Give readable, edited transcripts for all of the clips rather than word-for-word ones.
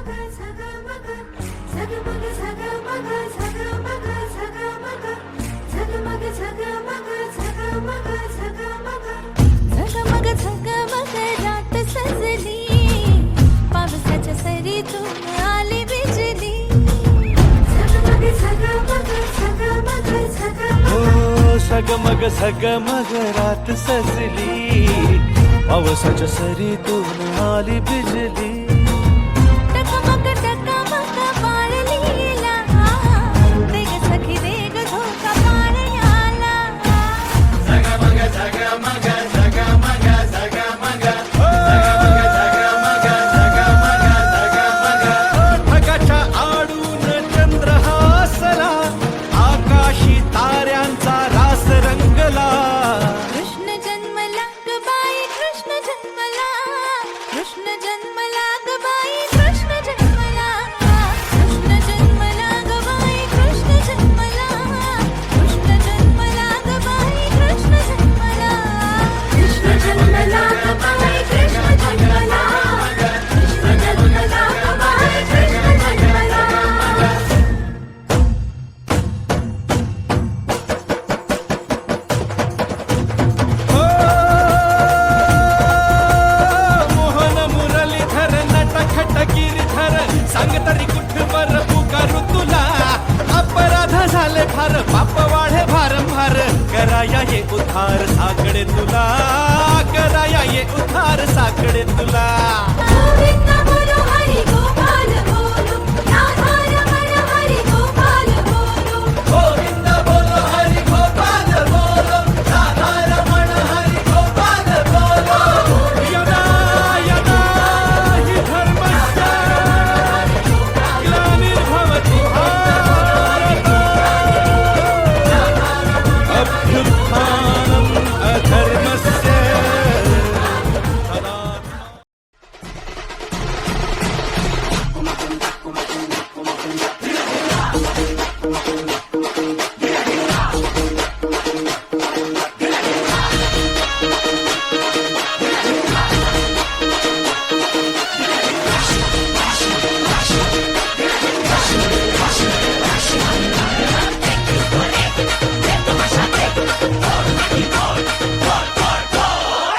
झगमग झगमग रात सजली, पावसाच्या सरीतून आली बिजली. झगमग झगमग झगमग झगमग, झगमग झगमग रात सजली, पावसाच्या सरीतून आली बिजली. टकमक टकमक पाळलीला, देग सखी देग झोका पाळण्याला. झगमग झगमग झगमग झगमग झगमग झगमग झगमग झगमग. ढगाच्या आडून चंद्र हासला, आकाशी ताऱ्यांचा रास रंगला. कृष्ण जन्मला ग बाई कृष्ण जन्मला, कृष्ण जन्मला ग बाई कृष्ण जन्मला. कृष्ण जन्मला ग बाई कृष्ण जन्मला, कृष्ण जन्मला ग बाई कृष्ण जन्मला. कृष्ण जन्मला ग बाई कृष्ण जन्मला, कृष्ण जन्मला ग बाई कृष्ण जन्मला. मोहन मुरलीधर नटखट गिरधर, सांग तरी कुठवर पुकारू तुला. अपराध झाले फार, पाप वाढे भारंभार, कराया ये उद्धार साकडे तुला, कराया ये उद्धार साकडे तुला. गोविंद बोलो हरी गोपाल बोलो, राधा रमण हरी गोपाल बोलो. गोविंद बोलो हरि गोपाल बोलो, राधा रमण हरि गोपाल बोलो. यदा यदा हि धर्मस्य ग्लानिर्भवति भारत, अभ्युत्थानम् अधर्मस्य तदा.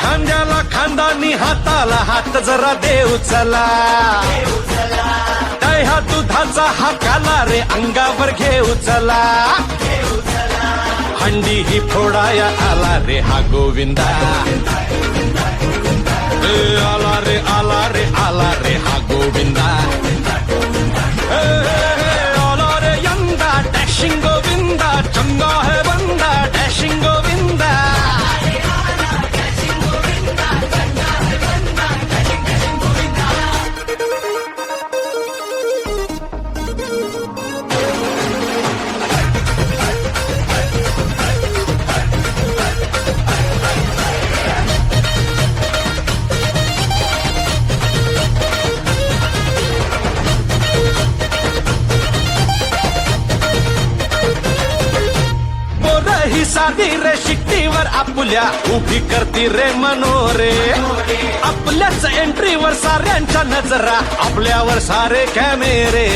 खांद्याला खांदानी हाताला हात जरा देऊ चला. दह्या दुधाचा हा काला रे अंगावर घेऊ चला. हंडी ही फोडाया आला रे हा गोविंदा. ए, आला रे आला रे आला रे हा गोविंदा. ए, आला रे यंदा डॅशिंग गोविंदा, चंगा है बंदा डॅशिंग गोविंदा. ही साधी रे शिट्टीवर आपुल्या उभी करती रे मनोरे. आपल्याच एंट्रीवर साऱ्यांच्या नजरा, आपल्यावर सारे कॅमेरे.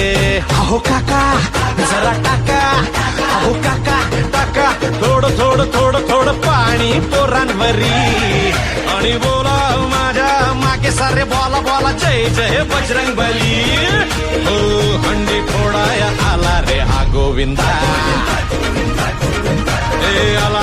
अहो काका जरा टाका, अहो काका टाका थोडं थोडं थोडं थोडं पाणी पोरांवरी. आणि बोला माझ्या मागे सारे बोला बोला जय जय बजरंग बली. हो हंडी फोडाया आला रे हा गोविंदा. ए आला